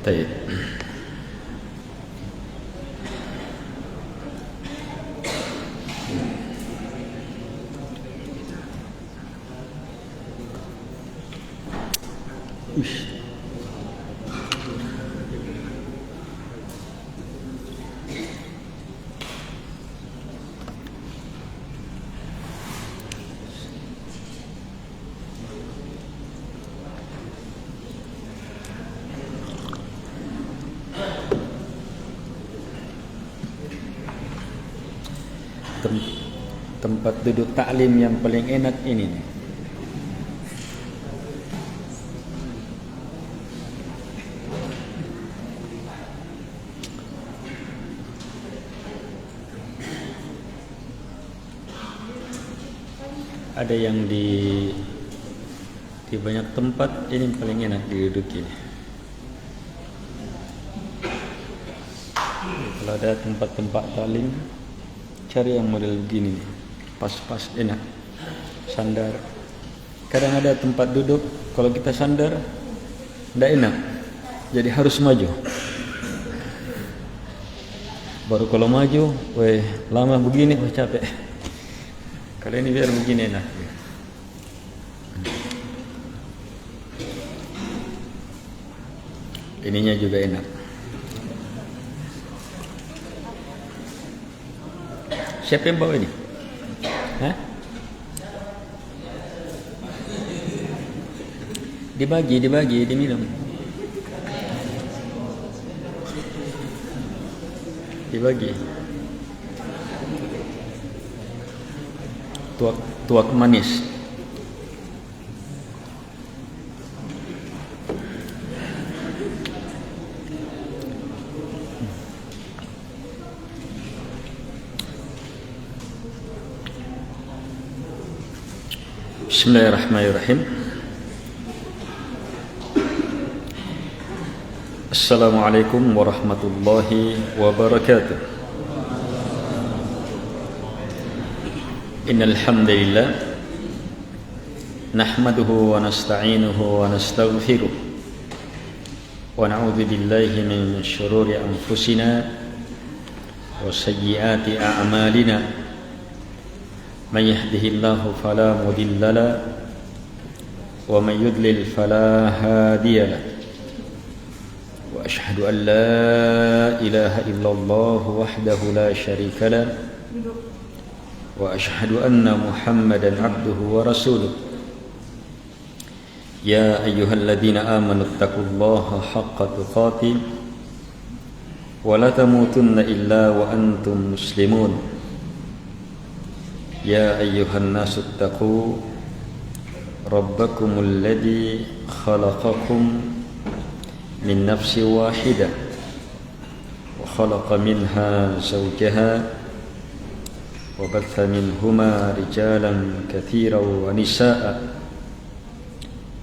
Baik. Tempat duduk taklim yang paling enak ini nih. Ada yang di banyak tempat ini paling enak diduduki. Kalau ada tempat-tempat taklim, cari yang model begini nih. Pas-pas enak, sandar. Kadang ada tempat duduk, kalau kita sandar tidak enak, jadi harus maju. Baru kalau maju, lama begini, capek. Kalau ini biar begini enak. Ininya juga enak. Siapa yang bawa ini? Hah? Dibagi, diminum. Dibagi. Tuak manis. Bismillahirrahmanirrahim. Assalamualaikum warahmatullahi wabarakatuh. Innal hamdalillah nahmaduhu wa nasta'inuhu wa nastaghfiruh wa na'udzu billahi min shururi anfusina wa sayyiati a'malina. من يهده الله فلا مضل له ومن يضلل فلا هادي له وأشهد أن لا إله إلا الله وحده لا شريك له وأشهد أن محمدا عبده ورسوله يا أيها الذين آمنوا اتقوا الله حق تقاته ولا تموتن إلا وأنتم مسلمون يا أيها الناس اتقوا ربكم الذي خلقكم من نفس واحدة وخلق منها زوجها وبث منهما رجالا كثيرا ونساء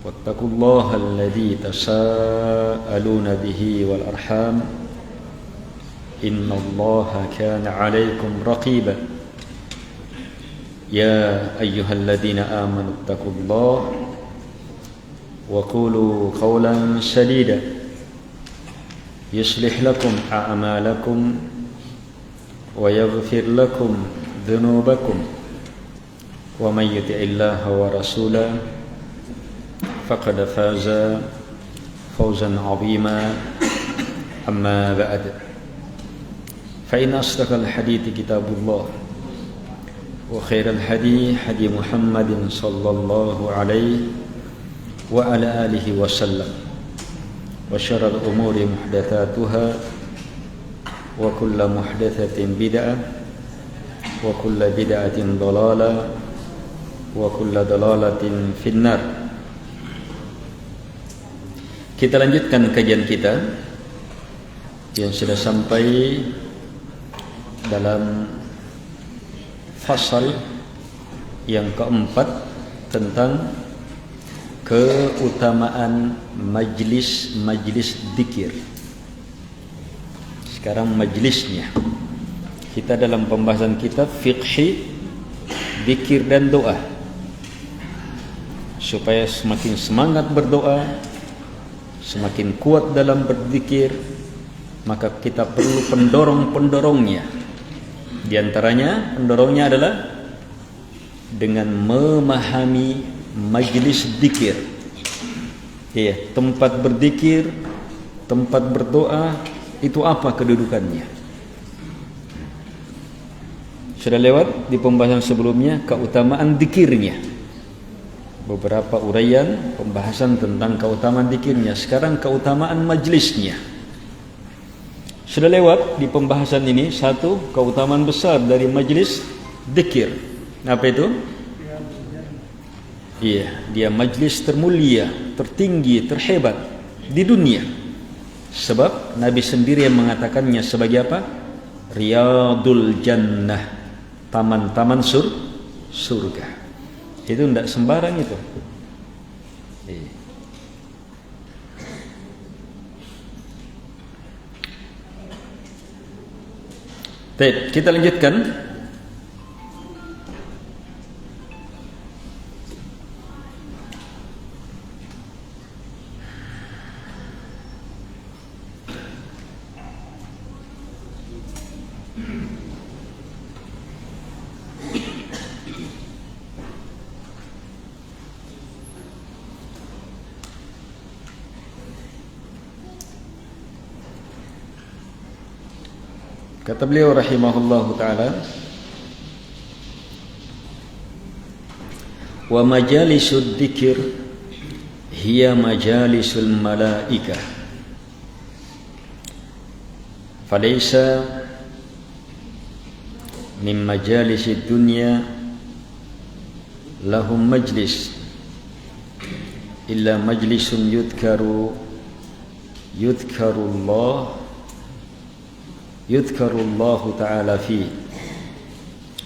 واتقوا الله الذي تساءلون به والأرحام إن الله كان عليكم رقيبا يا أيها الذين آمنوا اتقوا الله وقولوا قولا سديدا يصلح لكم أعمالكم ويغفر لكم ذنوبكم ومن يطع الله ورسوله فقد فاز فوزا عظيما أما بعد فإن أصدق الحديث كتاب الله وخير الهدي هدي محمد صلى الله عليه وعلى آله وسلم وشر الأمور محدثاتها وكل محدثة بدعة وكل بدعة ضلالة وكل ضلالة في النار. Kita lanjutkan kajian kita yang sudah sampai dalam fasal yang keempat tentang keutamaan majlis dzikir. Sekarang majlisnya. Kita dalam pembahasan kita fiqhi dzikir dan doa. Supaya semakin semangat berdoa, semakin kuat dalam berzikir, maka kita perlu pendorong-pendorongnya. Di antaranya pendorongnya adalah dengan memahami majlis zikir. Ya, tempat berzikir, tempat berdoa itu apa kedudukannya? Sudah lewat di pembahasan sebelumnya keutamaan zikirnya. Beberapa uraian pembahasan tentang keutamaan zikirnya. Sekarang keutamaan majlisnya. Sudah lewat di pembahasan ini satu keutamaan besar dari majlis zikir. Apa itu? Iya, dia majlis termulia, tertinggi, terhebat di dunia. Sebab Nabi sendiri yang mengatakannya sebagai apa? Riyadul Jannah, taman-taman surga. Itu tidak sembarang itu. Baik, kita lanjutkan. Kata beliau rahimahullahu ta'ala, wa majalisud dzikr hiya majalisul malaikah falaysa min majalisid dunya lahum majlis illa majlisun yudhkarullahu ta'ala fi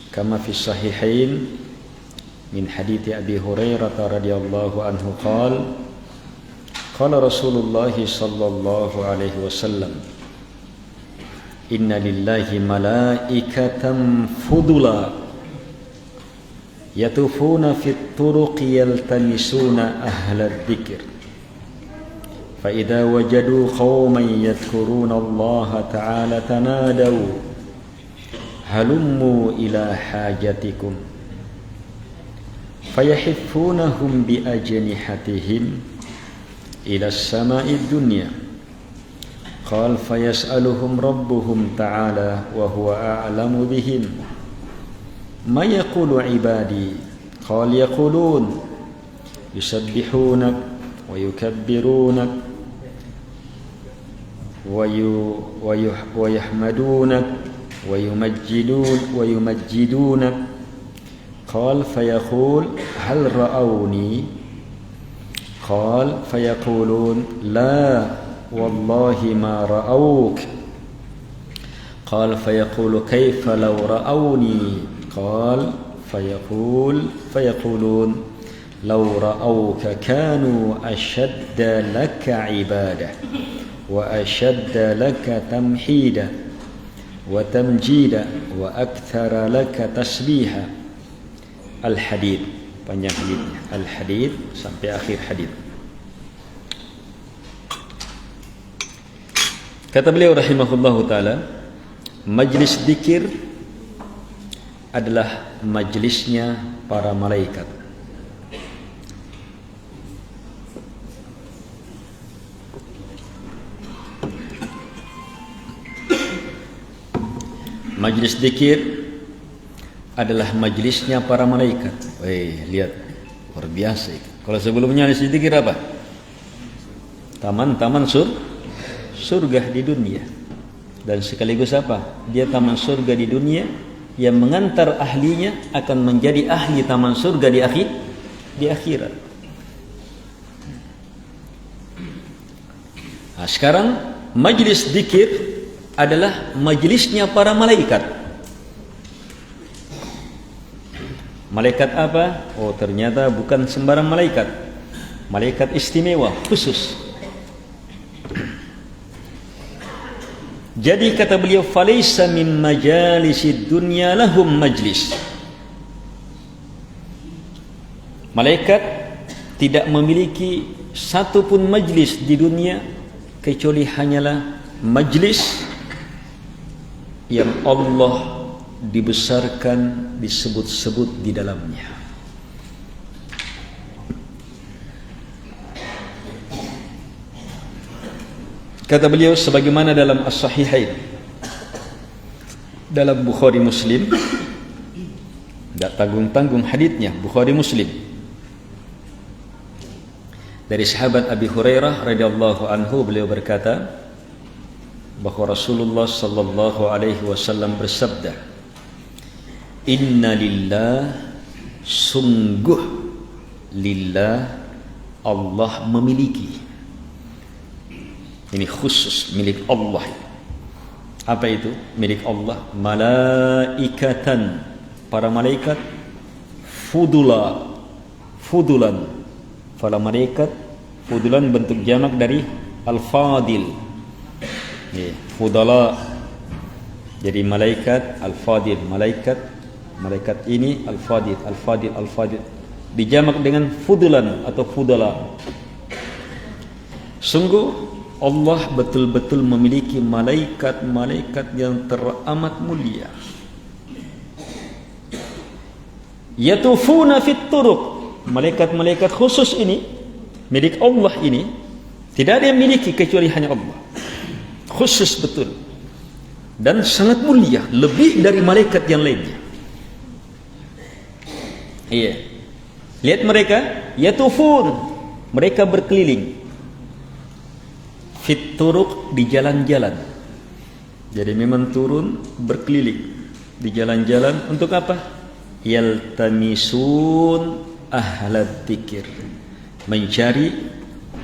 kama fi sahihain min hadithi Abi Hurairah radhiyallahu anhu qala Rasulullah sallallahu alaihi wasallam inna lillahi malaikatan fudula yatufuna fit turuqi yaltamisuna ahlad dzikr فإذا وجدوا قوما يذكرون الله تعالى تنادوا هلموا إلى حاجتكم فيحفونهم بأجنحتهم إلى السماء الدنيا قال فيسألهم ربهم تعالى وهو أعلم بهم ما يقول عبادي قال يقولون يسبحونك ويكبرونك ويحمدونك ويمجدونك قال فيقول هل رأوني قال فيقولون لا والله ما رأوك قال فيقول كيف لو رأوني قال فيقولون لو رأوك كانوا أشد لك عبادة وأشد لك تمحيدا وتمجيدا وأكثر لك تسبيحا الحديث panjang hadisnya al-hadith sampai akhir hadis. Kata beliau rahimahullahu taala, majlis zikir adalah majlisnya para malaikat. Majlis zikir adalah majlisnya para malaikat. Lihat, luar biasa itu. Kalau sebelumnya majlis zikir apa? Taman-taman surga di dunia. Dan sekaligus apa? Dia taman surga di dunia yang mengantar ahlinya akan menjadi ahli taman surga di akhirat. Nah, sekarang majlis zikir adalah majlisnya para malaikat. Malaikat apa? Oh, ternyata bukan sembarang malaikat. Malaikat istimewa, khusus. Jadi kata beliau, falaysa min majalisid dunya lahum majlis. Malaikat tidak memiliki satu pun majlis di dunia kecuali hanyalah majlis yang Allah dibesarkan, disebut-sebut di dalamnya. Kata beliau sebagaimana dalam As-Sahihain, dalam Bukhari Muslim, tidak tanggung-tanggung haditsnya, Bukhari Muslim, dari sahabat Abi Hurairah radhiyallahu anhu, beliau berkata bahwa Rasulullah sallallahu alaihi wasallam bersabda, "Inna lillah, sungguh lillah, Allah memiliki." Ini khusus milik Allah. Apa itu milik Allah? Malaikatan, para malaikat, fudulan, para malaikat fudulan bentuk jamak dari al-fadil. Fudala. Jadi malaikat al-fadil, malaikat ini al-fadil, dijamak dengan fudulan atau fudala. Sungguh Allah betul-betul memiliki malaikat-malaikat yang teramat mulia. Yatufuna fit turuq. Malaikat-malaikat khusus ini, milik Allah ini, tidak ada yang miliki kecuali hanya Allah. Khusus betul. Dan sangat mulia, lebih dari malaikat yang lainnya. Iya. Lihat mereka, yatufun, mereka berkeliling. Fit turuq, di jalan-jalan. Jadi memang turun berkeliling di jalan-jalan untuk apa? Yaltamisun ahlad dzikir, mencari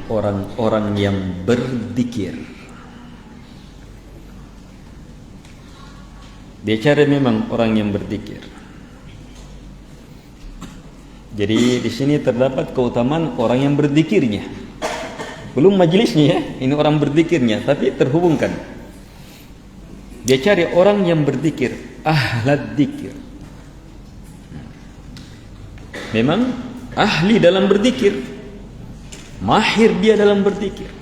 orang-orang yang berzikir. Dia cari memang orang yang berzikir. Jadi di sini terdapat keutamaan orang yang berzikirnya. Belum majelisnya ya, ini orang berzikirnya, tapi terhubungkan. Dia cari orang yang berzikir, ahlad dzikir. Memang ahli dalam berzikir, mahir dia dalam berzikir.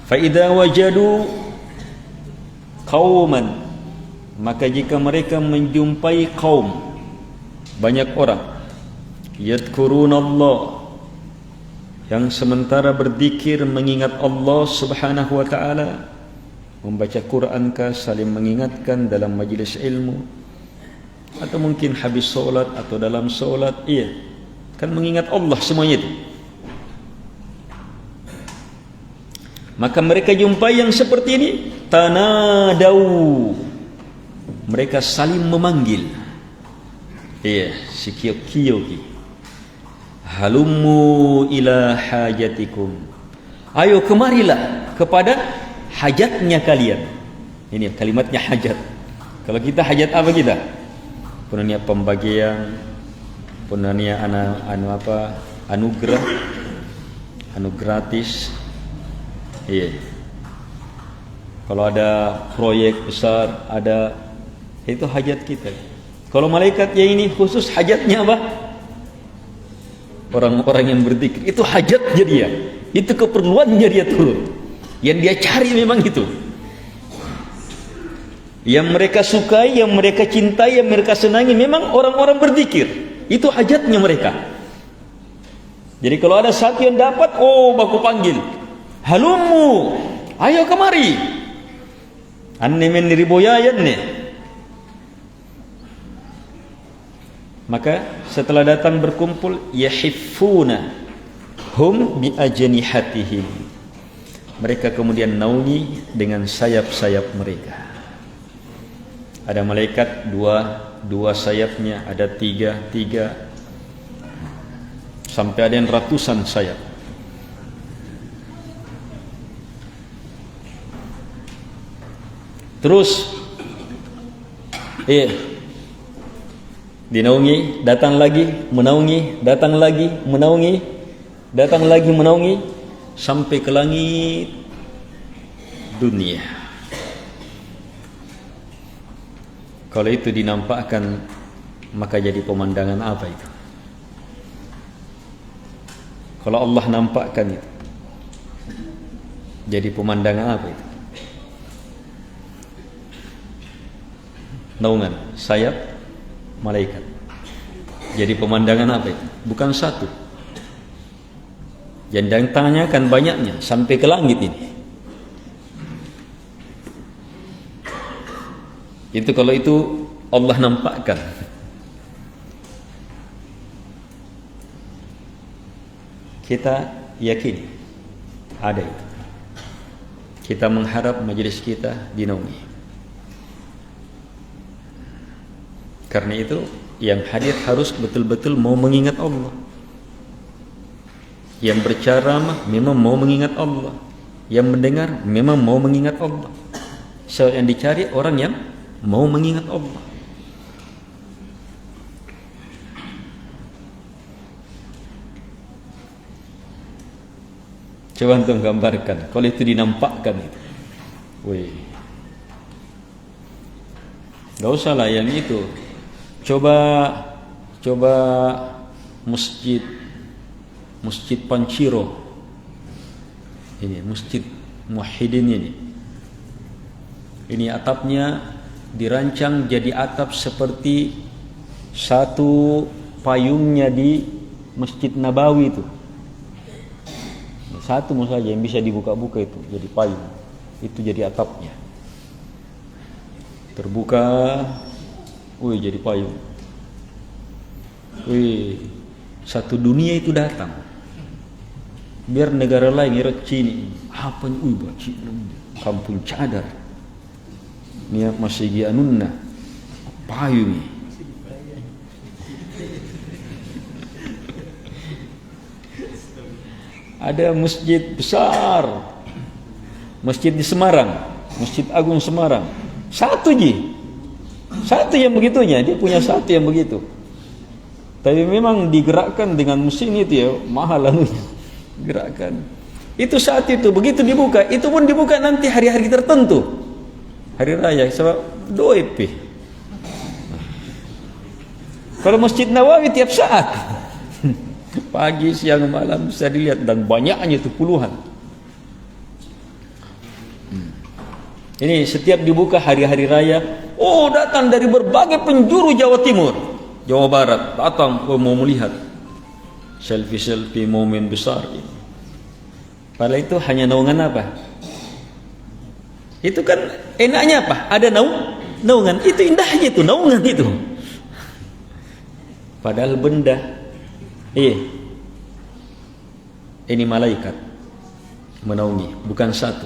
Fa idza wajadu qauman, maka jika mereka menjumpai kaum, banyak orang, yadhkurunallah, yang sementara berzikir mengingat Allah Subhanahu wa taala, membaca Quran kah, saling mengingatkan dalam majlis ilmu, atau mungkin habis solat atau dalam solat, iya, kan mengingat Allah semuanya itu. Maka mereka jumpai yang seperti ini, tanadau, mereka saling memanggil. Iya, si kiyo-kiyo, halummu ila hajatikum, ayo kemarilah kepada hajatnya kalian. Ini kalimatnya hajat. Kalau kita hajat apa kita? Punya pembagian, punya anugerah, anu gratis. Iya. Kalau ada proyek besar, ada, itu hajat kita. Kalau malaikat yang ini khusus hajatnya apa? Orang-orang yang berzikir, itu hajatnya dia, itu keperluannya dia turun. Yang dia cari memang itu. Yang mereka sukai, yang mereka cintai, yang mereka senangi memang orang-orang berzikir. Itu hajatnya mereka. Jadi kalau ada satu yang dapat, oh baku panggil, halummu, ayo kemari. Anne men riboyayan nih. Maka setelah datang berkumpul, yahiffuna hum bi ajnihatihim, mereka kemudian naungi dengan sayap-sayap mereka. Ada malaikat dua sayapnya, ada tiga, sampai ada yang ratusan sayap. Terus dinaungi, datang lagi, menaungi, datang lagi, menaungi, datang lagi, menaungi, sampai ke langit dunia. Kalau itu dinampakkan, maka jadi pemandangan apa itu? Kalau Allah nampakkan itu, jadi pemandangan apa itu? Naungan, sayap malaikat. Jadi pemandangan apa itu? Bukan satu. Yang tangannya kan banyaknya sampai ke langit ini. Itu kalau itu Allah nampakkan. Kita yakini ada itu. Kita mengharap majelis kita dinaungi. Karena itu yang hadir harus betul-betul mau mengingat Allah. Yang berceramah memang mau mengingat Allah. Yang mendengar memang mau mengingat Allah. So yang dicari orang yang mau mengingat Allah. Coba antum gambarkan kalau itu dinampakkan itu. Wih. Gak usah lah yang itu. Coba masjid Panciro. Ini masjid Muwahhidin ini. Ini atapnya dirancang jadi atap seperti satu payungnya di Masjid Nabawi itu. Satu saja yang bisa dibuka-buka itu jadi payung. Itu jadi atapnya. Terbuka, wih jadi payung. Wih, satu dunia itu datang. Biar negara lain ngira Cina, apa nih? Wih, Cina, kampung cadar. Ini masih gianunna payung. Ada masjid besar, masjid di Semarang, Masjid Agung Semarang. Satu yang begitunya, dia punya satu yang begitu. Tapi memang digerakkan dengan mesin itu ya, mahal anunya. Gerakkan. Itu saat itu, begitu dibuka, itu pun dibuka nanti hari-hari tertentu. Hari raya, sebab doep. Kalau Masjid Nawawi tiap saat. Pagi, siang, malam bisa dilihat dan banyaknya itu puluhan. Ini setiap dibuka hari-hari raya, oh datang dari berbagai penjuru Jawa Timur, Jawa Barat, datang mau melihat selfie momen besar ini. Padahal itu hanya naungan apa? Itu kan enaknya apa? Ada naungan, itu indahnya itu naungan itu. Padahal benda ini malaikat menaungi, bukan satu.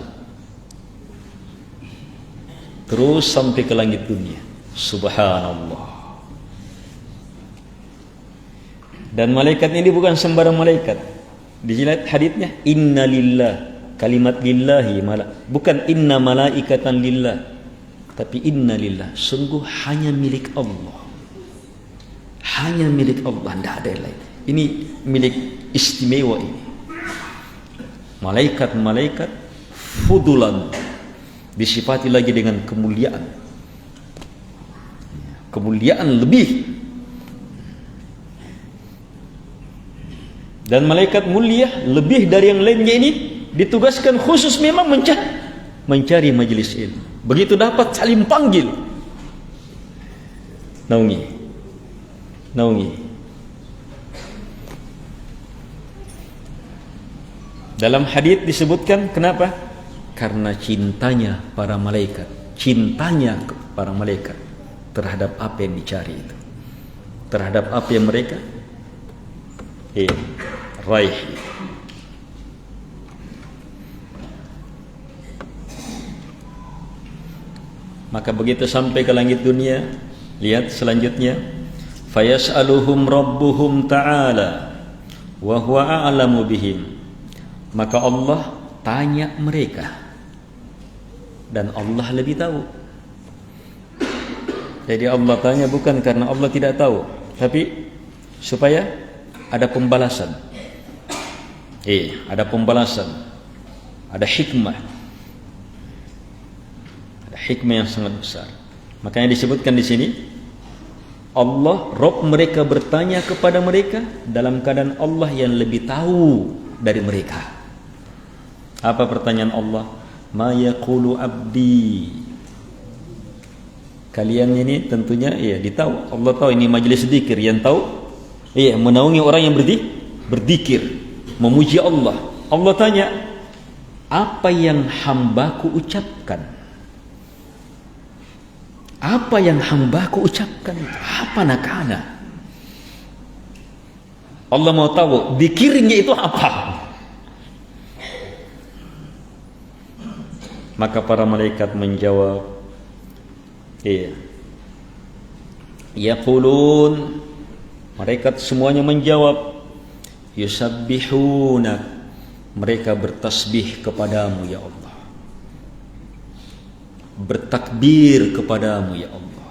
Terus sampai ke langit dunia. Subhanallah. Dan malaikat ini bukan sembarang malaikat. Dijilid haditsnya inna lillah, kalimat lillahi bukan inna malaikatan lillah, tapi inna lillah, sungguh hanya milik Allah. Hanya milik Allah, tidak ada yang lain. Ini milik istimewa ini. Malaikat-malaikat fudulan, disifati lagi dengan kemuliaan. Kemuliaan lebih. Dan malaikat mulia lebih dari yang lainnya ini ditugaskan khusus memang mencari majelis ilmu. Begitu dapat saling panggil, naungi. Dalam hadits disebutkan kenapa? Karena cintanya para malaikat terhadap apa yang dicari itu, terhadap apa yang mereka raih. Maka begitu sampai ke langit dunia, lihat selanjutnya, fayas'aluhum rabbuhum ta'ala wa huwa a'lamu bihim. Maka Allah tanya mereka dan Allah lebih tahu. Jadi Allah tanya bukan karena Allah tidak tahu, tapi supaya ada pembalasan. Ada pembalasan. Ada hikmah. Ada hikmah yang sangat besar. Makanya disebutkan di sini Allah, Rabb mereka bertanya kepada mereka dalam keadaan Allah yang lebih tahu dari mereka. Apa pertanyaan Allah? Ma yaqulu abdi. Kalian ini tentunya ditahu. Allah tahu ini majlis zikir, yang tahu menaungi orang yang berzikir, memuji Allah. Allah tanya, apa yang hambaku ucapkan? Apa yang hambaku ucapkan? Apa nakana? Allah mau tahu zikirnya itu apa. Maka para malaikat menjawab, yaqulun, malaikat semuanya menjawab, yusabbihuna, mereka bertasbih kepadamu ya Allah, bertakbir kepadamu ya Allah.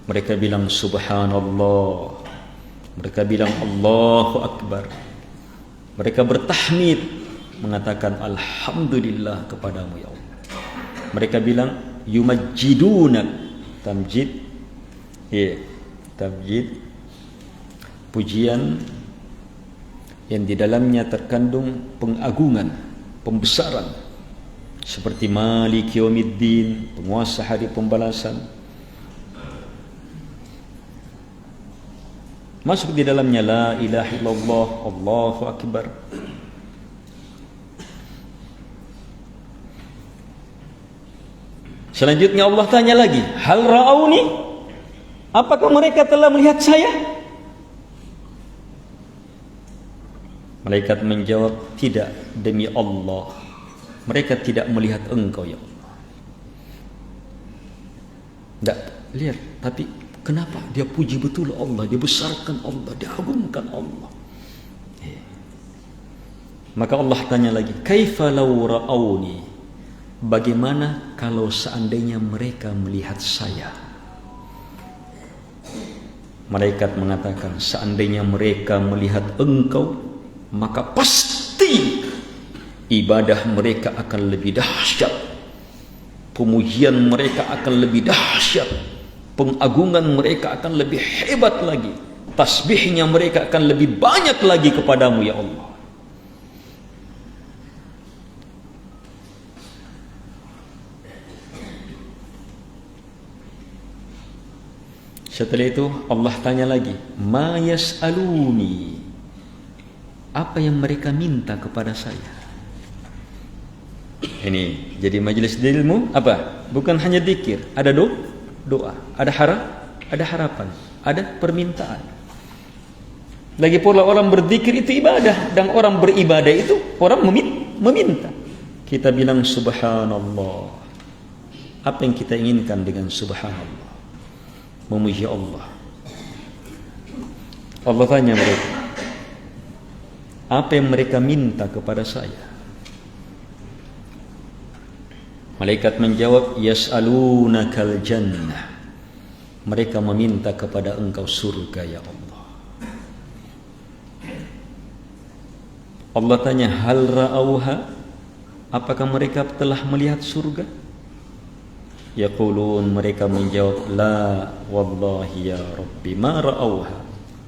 Mereka bilang subhanallah, mereka bilang Allahu akbar, mereka bertahmid, mengatakan alhamdulillah kepadamu ya Allah. Mereka bilang yumajjiduna, tamjid, tamjid, pujian yang di dalamnya terkandung pengagungan, pembesaran, seperti Malik Yaumiddin, penguasa hari pembalasan. Masuk di dalamnya la ilaha illallah, Allahu akbar. Selanjutnya Allah tanya lagi, hal ra'auni? Apakah mereka telah melihat saya? Malaikat menjawab, tidak, demi Allah, mereka tidak melihat engkau ya Allah. Tidak lihat, tapi kenapa dia puji betul Allah, dia besarkan Allah, dia agungkan Allah. Maka Allah tanya lagi, kaifa law ra'auni? Bagaimana kalau seandainya mereka melihat saya? Malaikat mengatakan, seandainya mereka melihat engkau, maka pasti ibadah mereka akan lebih dahsyat, pemujian mereka akan lebih dahsyat, pengagungan mereka akan lebih hebat lagi, tasbihnya mereka akan lebih banyak lagi kepadamu ya Allah. Setelah itu Allah tanya lagi, ma yas'aluni, apa yang mereka minta kepada saya? Ini jadi majelis ilmu apa? Bukan hanya zikir, ada doa, ada harapan, ada permintaan. Lagi pula orang berzikir itu ibadah, dan orang beribadah itu orang meminta. Kita bilang subhanallah. Apa yang kita inginkan dengan subhanallah? Memuji Allah. Allah tanya mereka, apa yang mereka minta kepada saya? Malaikat menjawab, yas'alunakal jannah, mereka meminta kepada engkau surga ya Allah. Allah tanya, hal ra'auha, apakah mereka telah melihat surga? Yaqulun, mereka menjawab, la wallahi ya Rabbi ma ra'auha,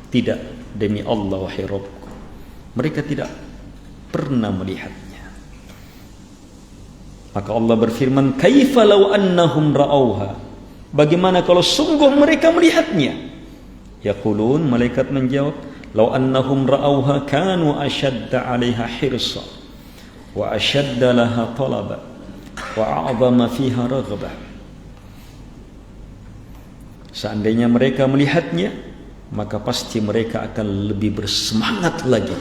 tidak, demi Allah wahai Rabbku, mereka tidak pernah melihatnya. Maka Allah berfirman, kaifa law annahum ra'auha, bagaimana kalau sungguh mereka melihatnya? Yaqulun, malaikat menjawab, law annahum ra'auha kanu ashadda 'alaiha hirsa wa ashadda laha talaba wa a'zama fiha raghbah. Seandainya mereka melihatnya, maka pasti mereka akan lebih bersemangat lagi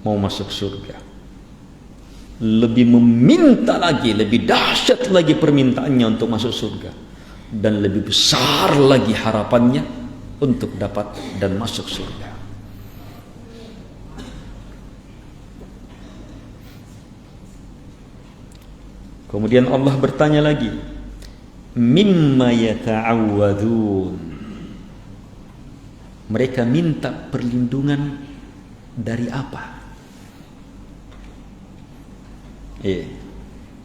mau masuk surga, lebih meminta lagi, lebih dahsyat lagi permintaannya untuk masuk surga, dan lebih besar lagi harapannya untuk dapat dan masuk surga. Kemudian Allah bertanya lagi, mimma yata'awwadun, mereka minta perlindungan dari apa?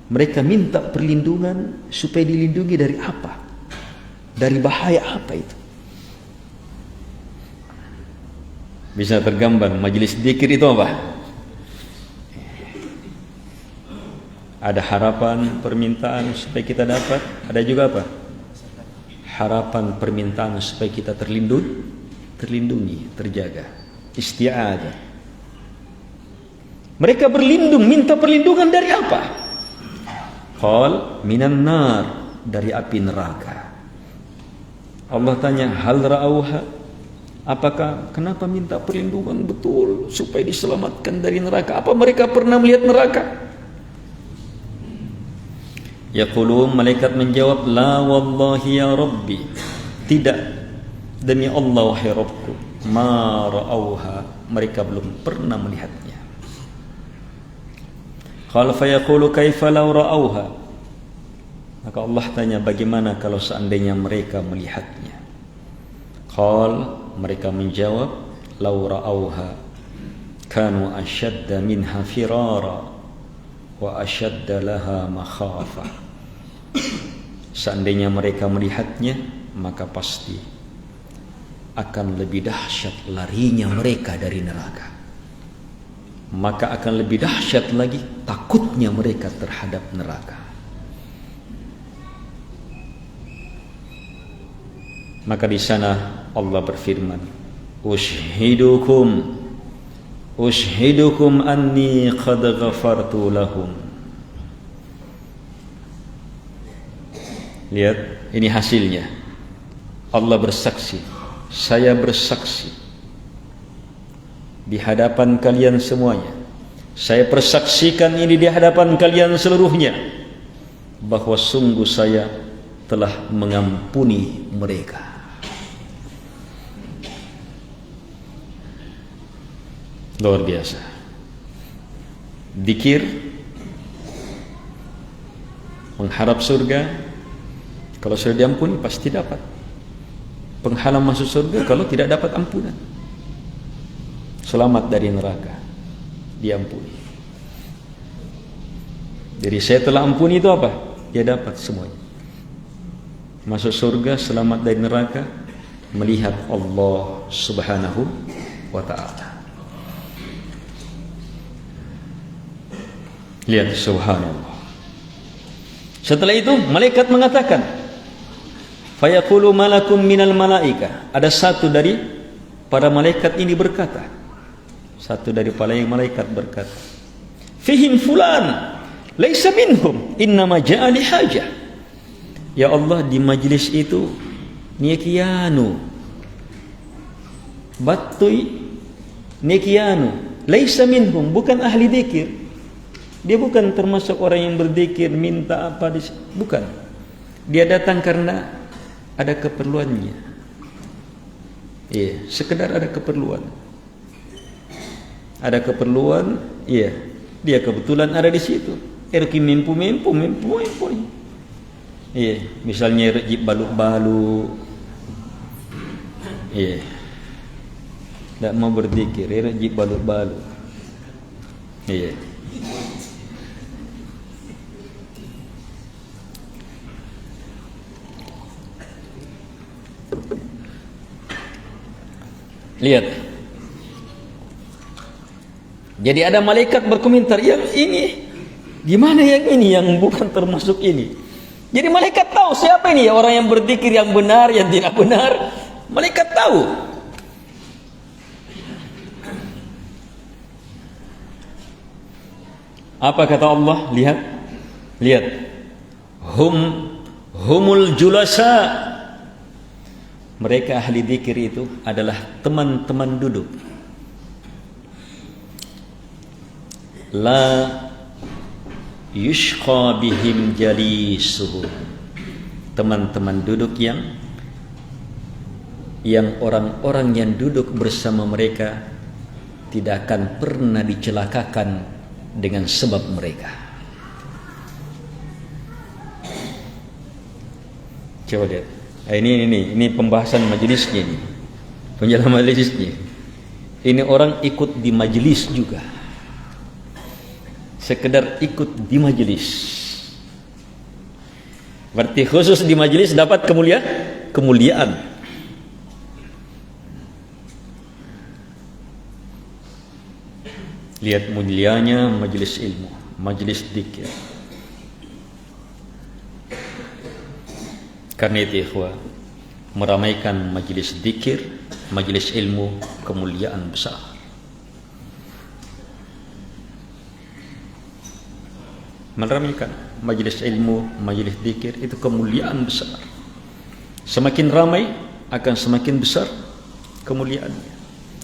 Mereka minta perlindungan supaya dilindungi dari apa? Dari bahaya apa itu? Bisa tergambar majelis dzikir itu apa? Ada harapan, permintaan supaya kita dapat. Ada juga apa? Harapan, permintaan supaya kita terlindungi, terjaga. Isti'adzah. Mereka berlindung, minta perlindungan dari apa? Qal minan nar, dari api neraka. Allah tanya, hal ra'auha? Apakah, kenapa minta perlindungan betul supaya diselamatkan dari neraka? Apa mereka pernah melihat neraka? Yaqulun, malaikat menjawab, la wallahi ya rabbi, tidak, demi Allah wahai Rabbku, ma ra'auha, mereka belum pernah melihatnya. Qala fa yaqulu kaifa law ra'auha, maka Allah tanya, bagaimana kalau seandainya mereka melihatnya? Qal, mereka menjawab, law ra'auha kanu ashadda minha firara wa ashadda laha makhafah. Seandainya mereka melihatnya, maka pasti akan lebih dahsyat larinya mereka dari neraka. Maka akan lebih dahsyat lagi takutnya mereka terhadap neraka. Maka di sana Allah berfirman, Ushhidukum anni qad ghafartu lahum. Lihat, ini hasilnya. Allah bersaksi, saya bersaksi di hadapan kalian semuanya. Saya persaksikan ini di hadapan kalian seluruhnya, bahwa sungguh saya telah mengampuni mereka. Luar biasa. Dzikir, mengharap surga. Kalau sudah diampuni pasti dapat. Penghalang masuk surga kalau tidak dapat ampunan. Selamat dari neraka, diampuni. Jadi saya telah ampuni itu apa? Dia dapat semuanya. Masuk surga, selamat dari neraka, melihat Allah Subhanahu wa ta'ala. Lihat, subhanallah. Setelah itu malaikat mengatakan, fayaqulu malakun minal malaika, ada satu dari para malaikat ini berkata, satu dari para malaikat berkata, fihim fulan laisa minhum innama ja'a li hajah. Ya Allah, di majlis itu nikianu batui nikianu laisa minhum, bukan ahli dzikir. Dia bukan termasuk orang yang berzikir minta apa, bukan. Dia datang karena ada keperluannya. Iya, sekedar ada keperluan. Ada keperluan, iya. Dia kebetulan ada di situ. Erki mempu. Iya, misalnya rejib balu-balu. Iya. Tak mau berzikir, rejib balu-balu. Iya. Lihat. Jadi ada malaikat berkomentar, yang ini gimana, yang ini yang bukan termasuk ini. Jadi malaikat tahu siapa ini ya, orang yang berzikir yang benar, yang tidak benar. Malaikat tahu. Apa kata Allah? Lihat. Humul julasa. Mereka ahli dzikir itu adalah teman-teman duduk. La yushqa bihim jalisuhum. Teman-teman duduk yang orang-orang yang duduk bersama mereka tidak akan pernah dicelakakan dengan sebab mereka. Coba lihat. Ini pembahasan majelisnya ini. Penjelasan majelisnya. Ini orang ikut di majelis juga. Sekedar ikut di majelis. Berarti khusus di majelis dapat kemuliaan. Lihat mulianya majelis ilmu, majelis dzikir. Karena itu ikhwah, meramaikan majelis dzikir, majelis ilmu, kemuliaan besar. Meramaikan majelis ilmu, majelis dzikir itu kemuliaan besar. Semakin ramai akan semakin besar kemuliaannya.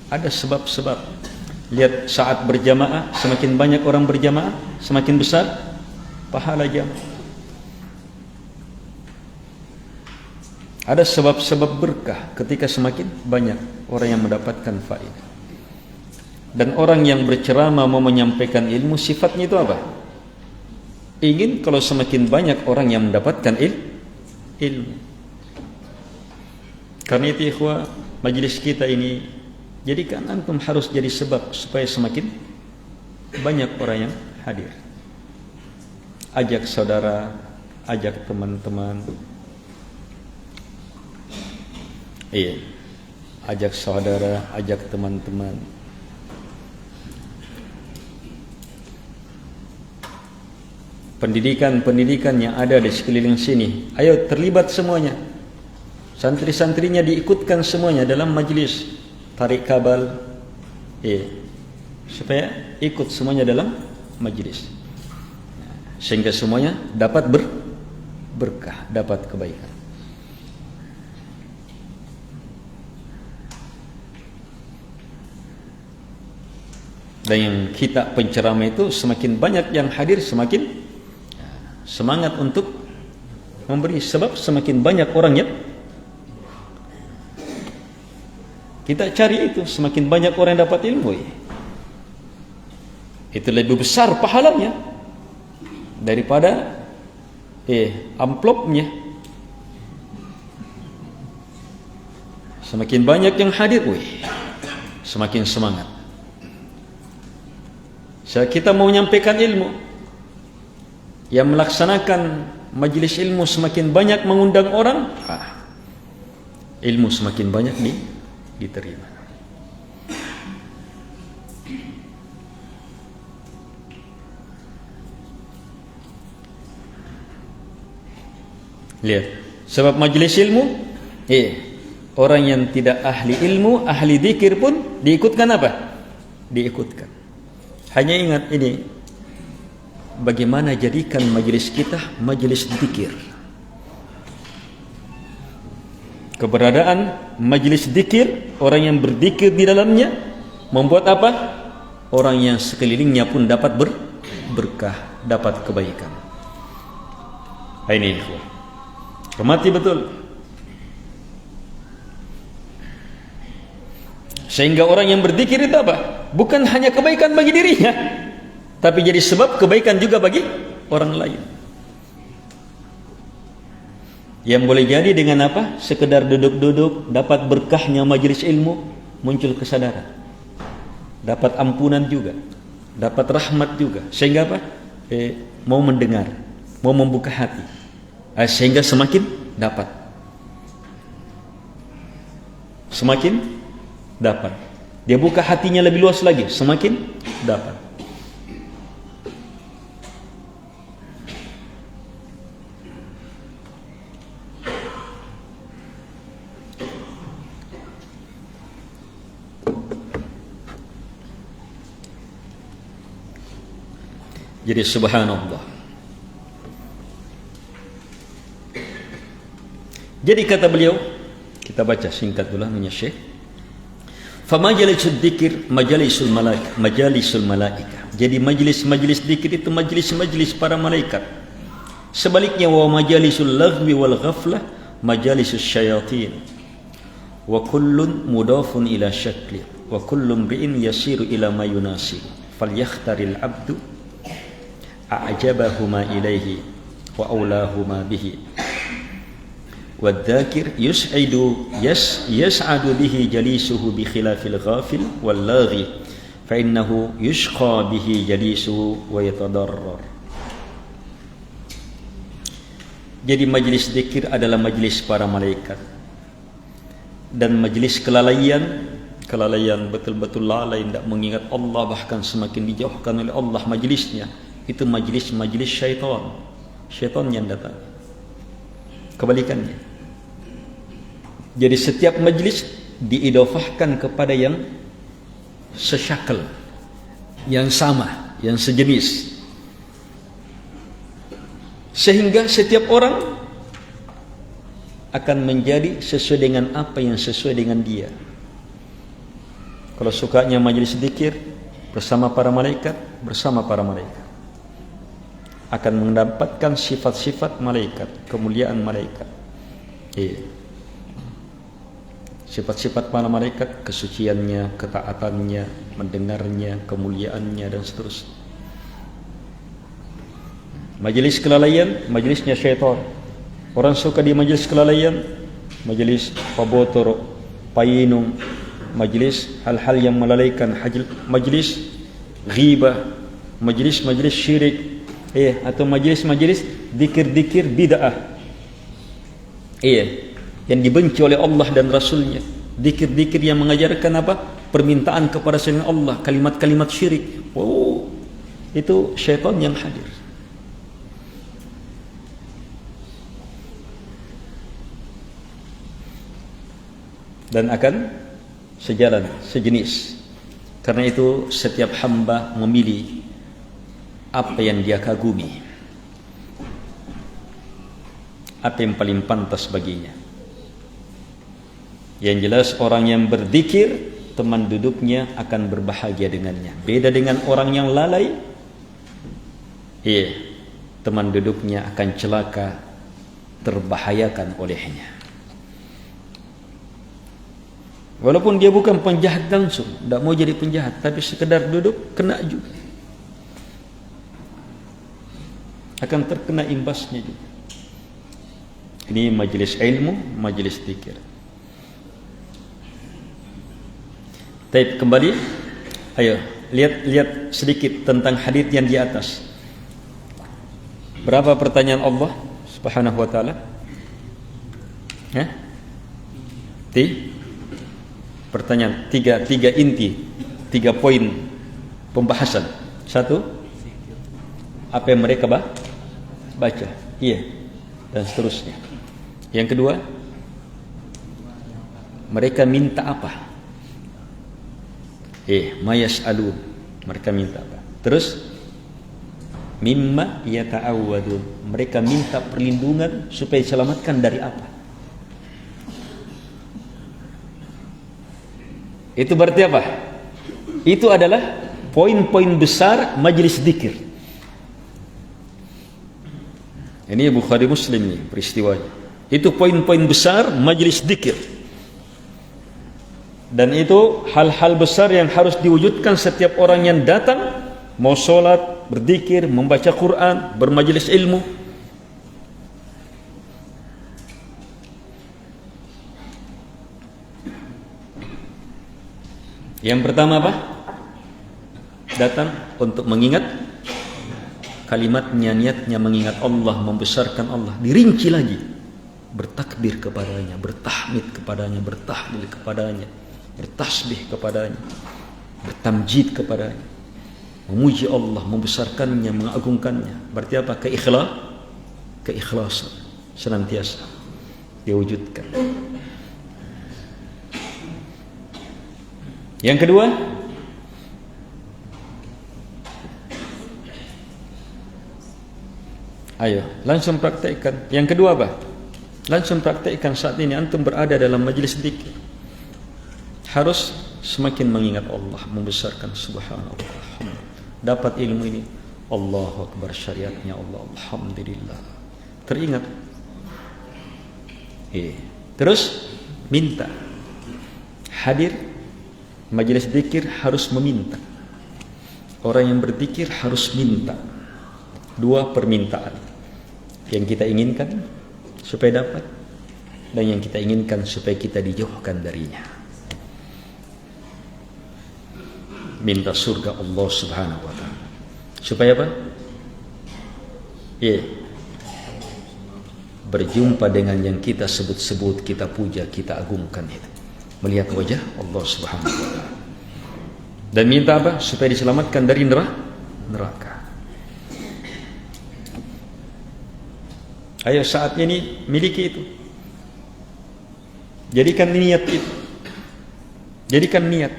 Ada sebab-sebab. Lihat saat berjamaah, semakin banyak orang berjamaah, semakin besar pahala jamaah. Ada sebab-sebab berkah ketika semakin banyak orang yang mendapatkan faedah. Dan orang yang berceramah mau menyampaikan ilmu, sifatnya itu apa? Ingin kalau semakin banyak orang yang mendapatkan ilmu. Karena itu ikhwah, majelis kita ini, jadikan antum harus jadi sebab supaya semakin banyak orang yang hadir. Ajak saudara, ajak teman-teman. Iya, ajak saudara, ajak teman-teman. Pendidikan-pendidikan yang ada di sekeliling sini, ayo terlibat semuanya. Santri-santrinya diikutkan semuanya dalam majelis tarik kabal, supaya ikut semuanya dalam majelis, sehingga semuanya dapat berkah, dapat kebaikan. Dan yang kita penceramah itu semakin banyak yang hadir, semakin semangat untuk memberi. Sebab semakin banyak orangnya, kita cari itu, semakin banyak orang yang dapat ilmu, itu lebih besar pahalanya daripada amplopnya. Semakin banyak yang hadir, semakin semangat. Kita mau menyampaikan ilmu, yang melaksanakan majelis ilmu semakin banyak mengundang orang, ilmu semakin banyak diterima. Lihat, sebab majelis ilmu, orang yang tidak ahli ilmu, ahli dzikir pun diikutkan apa? Diikutkan. Hanya ingat ini, bagaimana jadikan majelis kita majelis dzikir. Keberadaan majelis dzikir, orang yang berzikir di dalamnya membuat apa? Orang yang sekelilingnya pun dapat berkah, dapat kebaikan. Ini ikhwah, hormati betul. Sehingga orang yang berzikir itu apa? Bukan hanya kebaikan bagi dirinya, tapi jadi sebab kebaikan juga bagi orang lain. Yang boleh jadi dengan apa? Sekedar duduk-duduk, dapat berkahnya majelis ilmu, muncul kesadaran, dapat ampunan juga, dapat rahmat juga. Sehingga apa? Mau mendengar, mau membuka hati, sehingga semakin dapat, semakin dapat. Dia buka hatinya lebih luas lagi, semakin dapat. Jadi subhanallah. Jadi kata beliau, kita baca singkat dulu namanya Syekh. Fa majalisul dzikir majalisul malaika. Jadi majlis-majlis dzikir itu majlis-majlis para malaikat. Sebaliknya wa majalisul laghwi wal ghaflah majalisus syayatin. Wa kullun mudafun ila syakli wa kullu imri'in yasiru ila ma yunasib. Falyakhtaril 'abdu a'jabahuma ilaihi wa aulahuma bihi. والذاكر يسعد به جليسه بخلاف الغافل واللاغي فإنه يشقى به جليسه ويتضرر. Jadi majlis zikir adalah majlis para malaikat. dan majlis kelalaian, betul-betul lalai, tidak mengingat Allah, bahkan semakin dijauhkan oleh Allah majlisnya, itu majlis syaitan yang datang. Kebalikannya, jadi setiap majlis diidofahkan kepada yang sesyakal, yang sama, yang sejenis, sehingga setiap orang akan menjadi sesuai dengan apa yang sesuai dengan dia. Kalau sukanya majlis zikir bersama para malaikat, akan mendapatkan sifat-sifat malaikat, kemuliaan malaikat. Sifat-sifat para malaikat, kesuciannya, ketaatannya, mendengarnya, kemuliaannya, dan seterusnya. Majelis kelalaian, majelisnya syaitan. Orang suka di majelis kelalaian, majelis pabotoro, payinung, majelis hal-hal yang melalaikan, majelis ghibah, majelis syirik, atau majelis dikir-dikir bid'ah, yang dibenci oleh Allah dan Rasulnya. Dikir-dikir yang mengajarkan apa? Permintaan kepada selain Allah, kalimat-kalimat syirik. Itu syaitan yang hadir. Dan akan sejalan, sejenis. Karena itu setiap hamba memilih apa yang dia kagumi, apa yang paling pantas baginya. Yang jelas orang yang berzikir, teman duduknya akan berbahagia dengannya. Beda dengan orang yang lalai, teman duduknya akan celaka, terbahayakan olehnya. Walaupun dia bukan penjahat langsung, tidak mau jadi penjahat, tapi sekedar duduk, kena juga, akan terkena imbasnya juga. Ini majelis ilmu, majelis zikir. Baik, kembali. Ayo, lihat sedikit tentang hadis yang di atas. Berapa pertanyaan Allah Subhanahu wa taala? Pertanyaan tiga inti, 3 poin pembahasan. 1, apa yang mereka baca, dan seterusnya. Yang kedua, mereka minta apa? Mayas'alun, mereka minta apa? Terus, mimma yata'awwadun, mereka minta perlindungan supaya diselamatkan dari apa? Itu berarti apa? Itu adalah poin-poin besar majelis zikir. Ini Bukhari Muslim nih peristiwanya. Itu poin-poin besar majelis zikir. Dan itu hal-hal besar yang harus diwujudkan setiap orang yang datang, mau sholat, berzikir, membaca Quran, bermajelis ilmu. Yang pertama apa? Datang untuk mengingat kalimatnya, niatnya mengingat Allah, membesarkan Allah. Dirinci lagi, bertakbir kepadanya, bertahmid kepadanya, bertahlil kepadanya, bertasbih kepadanya, bertamjid kepadanya, memuji Allah, membesarkannya, mengagungkannya. Berarti apa? Keikhlasan senantiasa diwujudkan. Yang kedua, ayo langsung praktekkan. Yang kedua apa? Langsung praktekkan saat ini antum berada dalam majelis zikir. Harus semakin mengingat Allah, membesarkan subhanallah. Dapat ilmu ini, Allahu Akbar, syariatnya Allah, alhamdulillah. Teringat. Terus minta. Hadir majelis zikir harus meminta. Orang yang berzikir harus minta. 2 permintaan. Yang kita inginkan supaya dapat, dan yang kita inginkan supaya kita dijauhkan darinya. Minta surga Allah Subhanahu wa taala. Supaya apa? Berjumpa dengan yang kita sebut-sebut, kita puja, kita agungkan itu. melihat wajah Allah Subhanahu wa taala. Dan minta apa? Supaya diselamatkan dari neraka. Ayo saatnya ini miliki itu. Jadikan niat itu. Jadikan niat.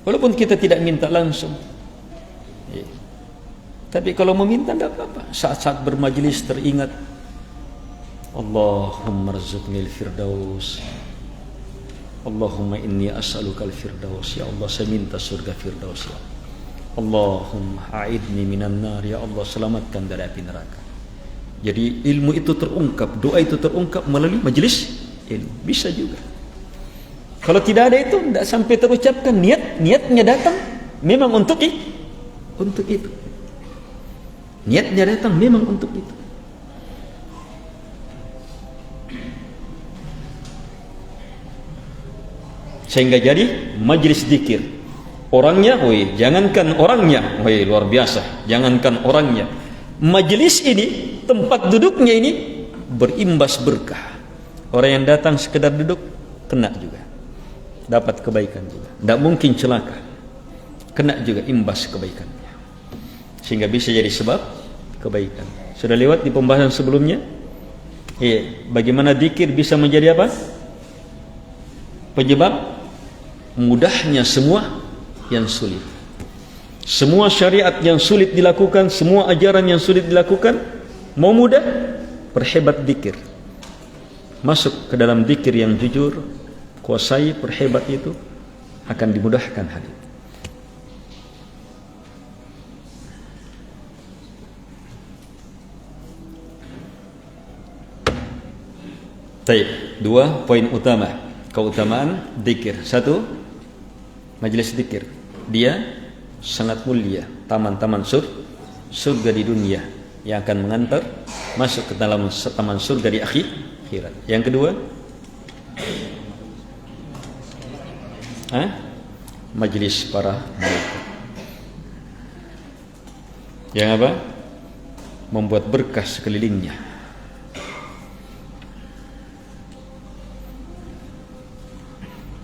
Walaupun kita tidak minta langsung. Tapi kalau meminta tidak apa-apa. Saat-saat bermajlis teringat, Allahumma rzuqnil firdaus, Allahumma inni as'aluka al-firdaus. Ya Allah, saya minta surga firdaus. Ya Allahumma a'idni minan nar. Ya Allah, selamatkan dari api neraka. Jadi ilmu itu terungkap, doa itu terungkap melalui majelis ilmu. Bisa juga. Kalau tidak ada itu, tidak sampai terucapkan, niatnya datang memang untuk itu. Niatnya datang memang untuk itu. Sehingga jadi majlis zikir. Orangnya, jangankan orangnya, luar biasa. Jangankan orangnya, majlis ini, tempat duduknya ini berimbas berkah. Orang yang datang sekedar duduk kena juga, dapat kebaikan juga. Tidak mungkin celaka, kena juga imbas kebaikannya. Sehingga bisa jadi sebab kebaikan. Sudah lewat di pembahasan sebelumnya. Bagaimana zikir bisa menjadi apa? Penyebab mudahnya semua yang sulit. Semua syariat yang sulit dilakukan, semua ajaran yang sulit dilakukan, mau mudah, perhebat zikir. Masuk ke dalam zikir yang jujur, kuasai, perhebat itu, akan dimudahkan hal itu. Baik, 2 poin utama keutamaan zikir. 1, majelis zikir. Dia sangat mulia, taman-taman surga di dunia yang akan mengantar masuk ke dalam taman surga di akhirat. Yang kedua, majelis para malaikat. Yang apa? Membuat berkah sekelilingnya.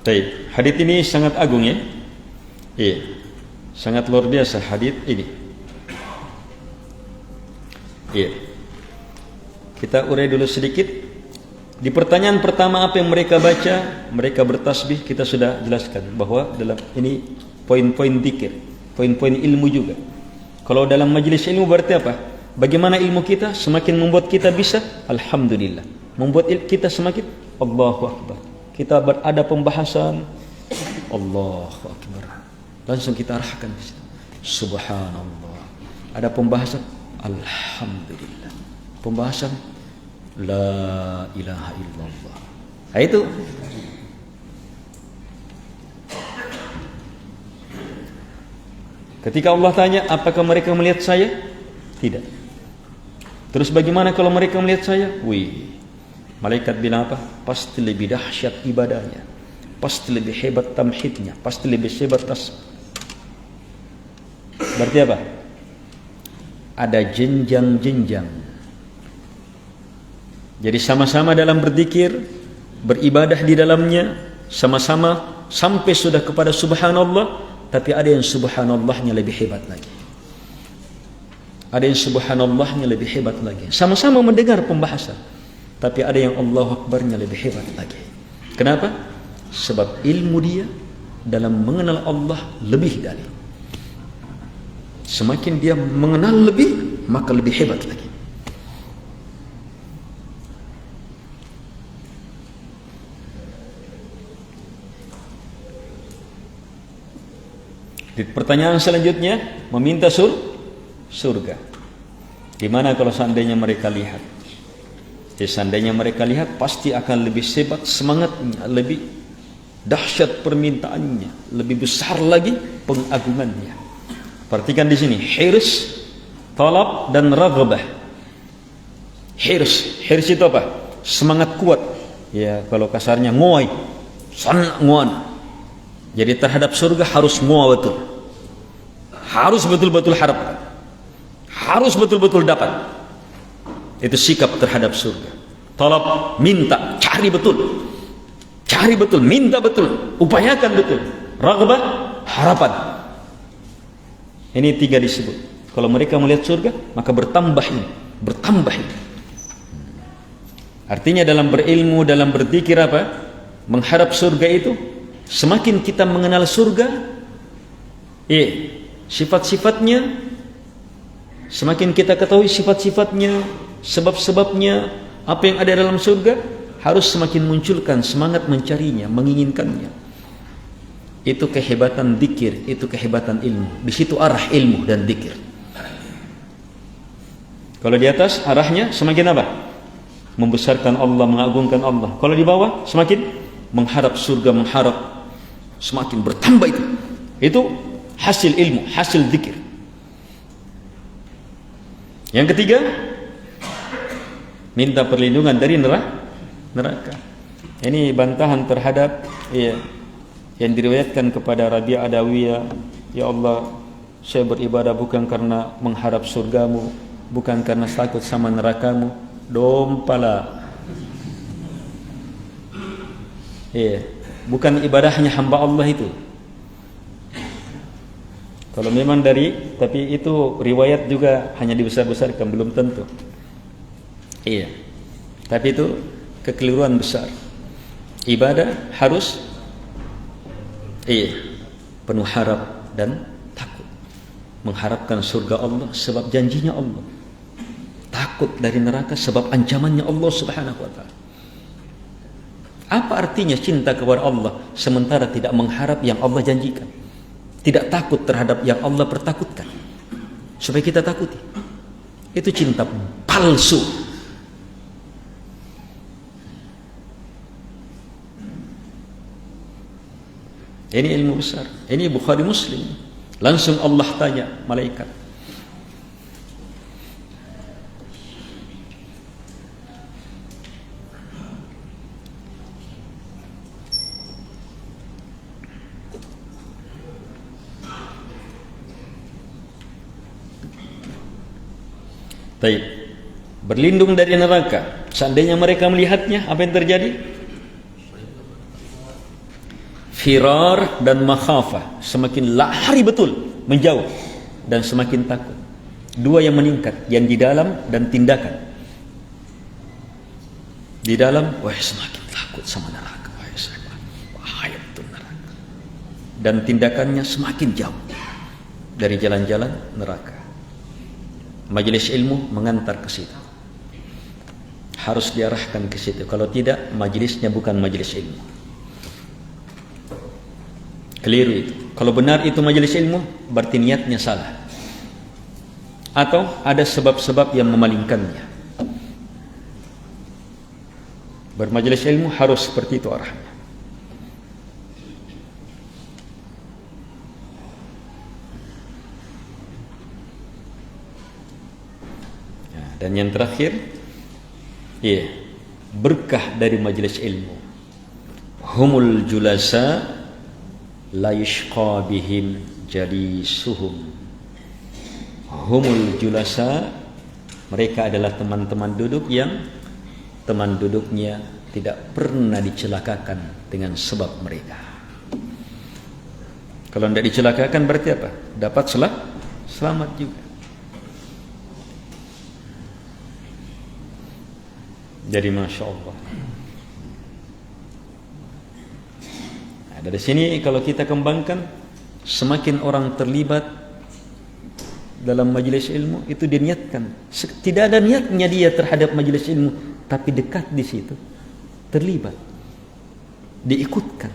Baik, hadits ini sangat agung ya. Sangat luar biasa hadits ini. Kita urai dulu sedikit. Di pertanyaan pertama apa yang mereka baca, mereka bertasbih, kita sudah jelaskan bahwa dalam ini poin-poin zikir, poin-poin ilmu juga. Kalau dalam majelis ilmu berarti apa? Bagaimana ilmu kita semakin membuat kita bisa alhamdulillah, membuat kita semakin Allahu Akbar. Kita berada pembahasan Allahu Akbar, langsung kita arahkan subhanallah. Ada pembahasan alhamdulillah, pembahasan la ilaha illallah. Itu ketika Allah tanya, apakah mereka melihat saya? Tidak. Terus bagaimana kalau mereka melihat saya? Malaikat bilang apa? Pasti lebih dahsyat ibadahnya, pasti lebih hebat tamhidnya, pasti lebih hebat Berarti apa? Ada jenjang-jenjang. Jadi sama-sama dalam berzikir, beribadah di dalamnya, sama-sama sampai sudah kepada subhanallah, tapi ada yang subhanallahnya lebih hebat lagi. Ada yang subhanallahnya lebih hebat lagi. Sama-sama mendengar pembahasan, tapi ada yang Allahu Akbarnya lebih hebat lagi. Kenapa? Sebab ilmu dia dalam mengenal Allah lebih dari. Semakin dia mengenal lebih, maka lebih hebat lagi. Di pertanyaan selanjutnya, meminta surga. Gimana kalau seandainya mereka lihat? Seandainya mereka lihat, pasti akan lebih hebat semangatnya, lebih dahsyat permintaannya, lebih besar lagi pengagungannya. Perhatikan di sini, hirs, talab dan raghbah. Hirs itu apa? Semangat kuat. Ya, kalau kasarnya ngoy, san'wan. Jadi terhadap surga harus ngoy betul. Harus betul-betul harap. Harus betul-betul dapat. Itu sikap terhadap surga. Talab, minta, cari betul. cari betul, minta betul, upayakan betul. Raghbah, harapan. Ini 3 disebut. Kalau mereka melihat surga, maka bertambah ini, bertambah ini. Artinya dalam berilmu, dalam berzikir apa? Mengharap surga itu, semakin kita mengenal surga, sifat-sifatnya, semakin kita ketahui sifat-sifatnya, sebab-sebabnya, apa yang ada dalam surga, harus semakin munculkan semangat mencarinya, menginginkannya. Itu kehebatan zikir, itu kehebatan ilmu. Di situ arah ilmu dan zikir. Kalau di atas arahnya semakin apa? Membesarkan Allah, mengagungkan Allah. Kalau di bawah semakin mengharap surga, mengharap, semakin bertambah itu. Itu hasil ilmu, hasil zikir. Yang ketiga, minta perlindungan dari neraka. Ini bantahan terhadap yang diriwayatkan kepada Rabi' Adawiyah, ya Allah, saya beribadah bukan karena mengharap surgamu, bukan karena takut sama nerakamu. Dompala. Bukan ibadahnya hamba Allah itu. Kalau memang tapi itu riwayat juga hanya dibesar-besarkan, belum tentu. Tapi itu kekeliruan besar. Ibadah harus penuh harap dan takut. Mengharapkan surga Allah sebab janjinya Allah. Takut dari neraka sebab ancamannya Allah Subhanahu wa ta'ala. Apa artinya cinta kepada Allah sementara tidak mengharap yang Allah janjikan? Tidak takut terhadap yang Allah pertakutkan supaya kita takuti. Itu cinta palsu. Ini ilmu besar. Ini Bukhari Muslim. Langsung Allah tanya malaikat. Baik. Berlindung dari neraka. Seandainya mereka melihatnya, apa yang terjadi? Firar dan makhafah, semakin lari betul, menjauh, dan semakin takut. Dua yang meningkat, yang di dalam dan tindakan. Di dalam, wah semakin takut sama neraka, bahaya betul neraka. Dan tindakannya semakin jauh dari jalan-jalan neraka. Majelis ilmu mengantar ke situ. Harus diarahkan ke situ. Kalau tidak, majelisnya bukan majelis ilmu. Keliru itu. Kalau benar itu majelis ilmu, berarti niatnya salah. Atau ada sebab-sebab yang memalingkannya. Bermajelis ilmu harus seperti itu arahnya. Dan yang terakhir, berkah dari majelis ilmu. Humul julasa la yashqa bihim jalisuhum. Humul julasa, mereka adalah teman-teman duduk yang teman duduknya tidak pernah dicelakakan dengan sebab mereka. Kalau tidak dicelakakan berarti apa? Dapat selamat juga. Jadi Masya Allah. Nah, dari sini kalau kita kembangkan, semakin orang terlibat dalam majelis ilmu, itu diniatkan. Tidak ada niatnya dia terhadap majelis ilmu, tapi dekat di situ, terlibat, diikutkan.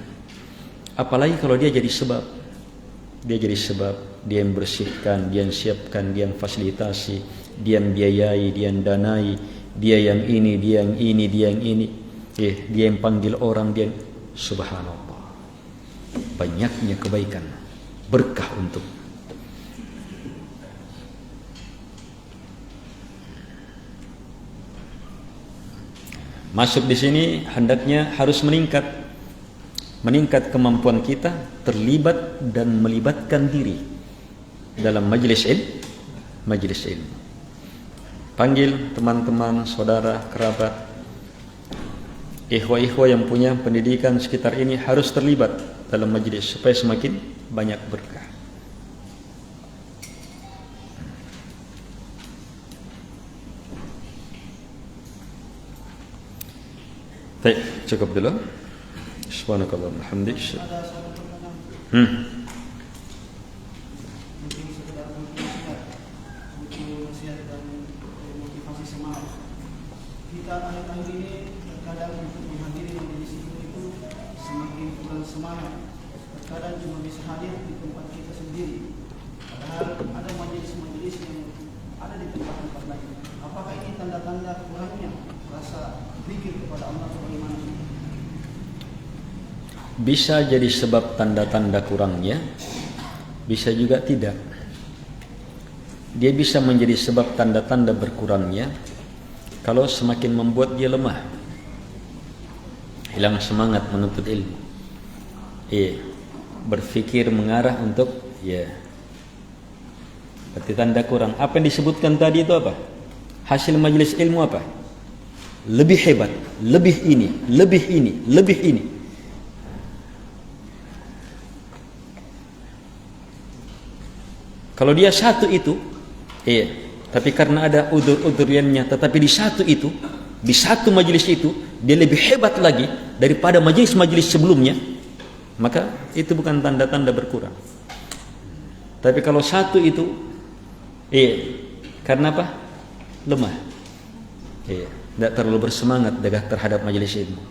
Apalagi kalau dia jadi sebab. Dia jadi sebab, dia yang bersihkan, dia yang siapkan, dia yang fasilitasi, dia yang biayai, dia yang danai, dia yang ini, dia yang ini, dia yang ini, dia yang panggil orang, dia yang... Subhanallah, banyaknya kebaikan, berkah untuk masuk di sini. Hendaknya harus meningkat kemampuan kita terlibat dan melibatkan diri dalam majelis ilmu. Panggil teman-teman, saudara, kerabat, ikhwah-ikhwah yang punya pendidikan sekitar ini harus terlibat dalam majelis supaya semakin banyak berkah. Baik, cukup dulu. Subhanakallahumma wa bihamdika. Kita akhir-akhir ini terkadang untuk menghadiri majelis itu semakin kurang semangat. Terkadang cuma bisa hadir di tempat kita sendiri. Padahal ada majelis-majelis yang ada di tempat-tempat lain. Apakah ini tanda-tanda kurangnya rasa zikir kepada Allah bagaimana? Bisa jadi sebab tanda-tanda kurangnya, bisa juga tidak. Dia bisa menjadi sebab tanda-tanda berkurangnya kalau semakin membuat dia lemah, hilang semangat menuntut ilmu, berpikir mengarah untuk berarti tanda kurang. Apa yang disebutkan tadi itu apa? Hasil majelis ilmu apa? Lebih hebat, lebih ini, lebih ini, lebih ini. Kalau dia satu itu, tapi karena ada udur-uduriannya, tetapi di satu itu, di satu majelis itu, dia lebih hebat lagi daripada majelis-majelis sebelumnya, maka itu bukan tanda-tanda berkurang. Tapi kalau satu itu, karena apa? Lemah. Tidak terlalu bersemangat terhadap majelis ilmu.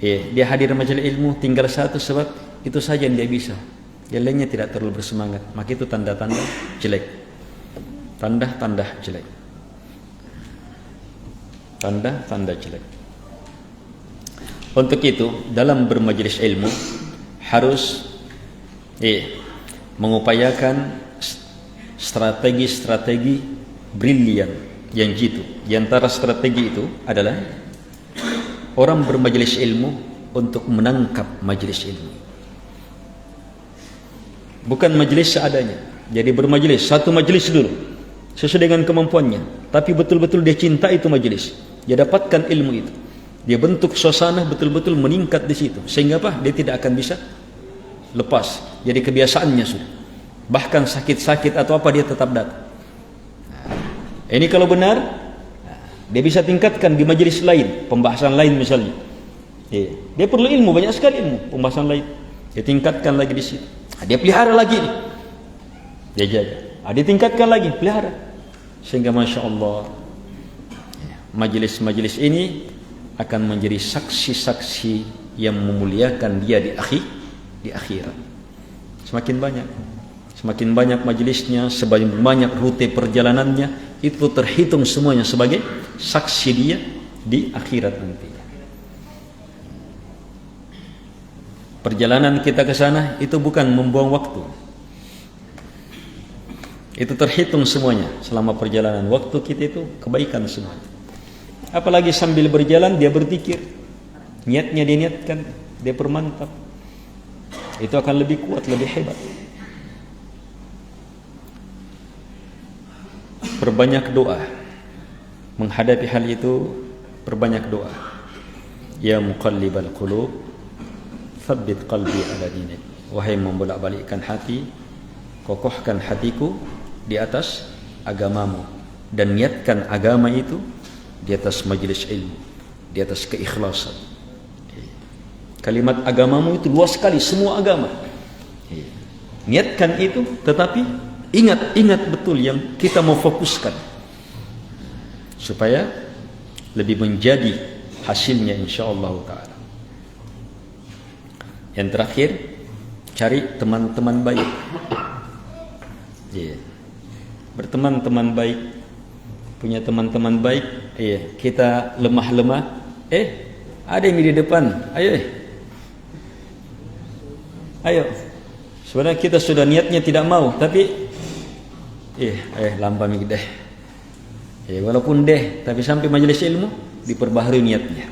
Dia hadir majelis ilmu tinggal satu sebab itu saja yang dia bisa. Yang lainnya tidak terlalu bersemangat, maka itu tanda-tanda jelek. Tanda-tanda jelek. Tanda-tanda jelek. Untuk itu, dalam bermajelis ilmu harus mengupayakan strategi-strategi brilian yang jitu. Di antara strategi itu adalah orang bermajelis ilmu untuk menangkap majelis ilmu. Bukan majelis seadanya. Jadi bermajelis, satu majelis dulu sesuai dengan kemampuannya, tapi betul-betul dia cinta itu majelis. Dia dapatkan ilmu itu. Dia bentuk suasana betul-betul meningkat di situ. Sehingga apa? Dia tidak akan bisa lepas. Jadi kebiasaannya sudah. Bahkan sakit-sakit atau apa dia tetap datang. Ini kalau benar, dia bisa tingkatkan di majelis lain, pembahasan lain misalnya. Dia perlu ilmu, banyak sekali ilmu, pembahasan lain. Dia tingkatkan lagi di situ. Dia pelihara lagi nih. Dia jaga. Dia tingkatkan lagi, pelihara. Sehingga Masya Allah, majelis-majelis ini akan menjadi saksi-saksi yang memuliakan dia di akhirat. Semakin banyak majelisnya, semakin banyak rute perjalanannya, itu terhitung semuanya sebagai saksi dia di akhirat nanti. Perjalanan kita ke sana itu bukan membuang waktu. Itu terhitung semuanya selama perjalanan. Waktu kita itu kebaikan semuanya. Apalagi sambil berjalan dia berzikir. Niatnya dia niatkan, dia permantap. Itu akan lebih kuat, lebih hebat. Perbanyak doa. Menghadapi hal itu, perbanyak doa. Ya muqallibal qulub, tsabbit qalbi ala dinik. Wahai membolak-balikkan hati, kokohkan hatiku di atas agamamu, dan niatkan agama itu di atas majelis ilmu, di atas keikhlasan. Kalimat agamamu itu luas sekali, semua agama. Niatkan itu, tetapi ingat betul yang kita mau fokuskan supaya lebih menjadi hasilnya insyaallah taala. Yang terakhir, cari teman-teman baik. Berteman-teman baik, punya teman-teman baik. Kita lemah-lemah, ada yang di depan, ayo. Sebenarnya kita sudah niatnya tidak mau, tapi lampami deh. Walaupun deh, tapi sampai majelis ilmu diperbaharui niatnya.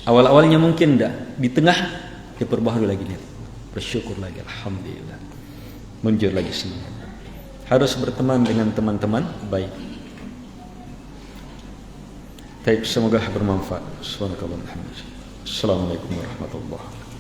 Awal-awalnya mungkin enggak, di tengah diperbaharui lagi niat. Bersyukur lagi, alhamdulillah. Muncul lagi semangat. Harus berteman dengan teman-teman baik. Taib, semoga bermanfaat. Subhanakallahumma wa bihamdika. Assalamualaikum warahmatullahi wabarakatuh.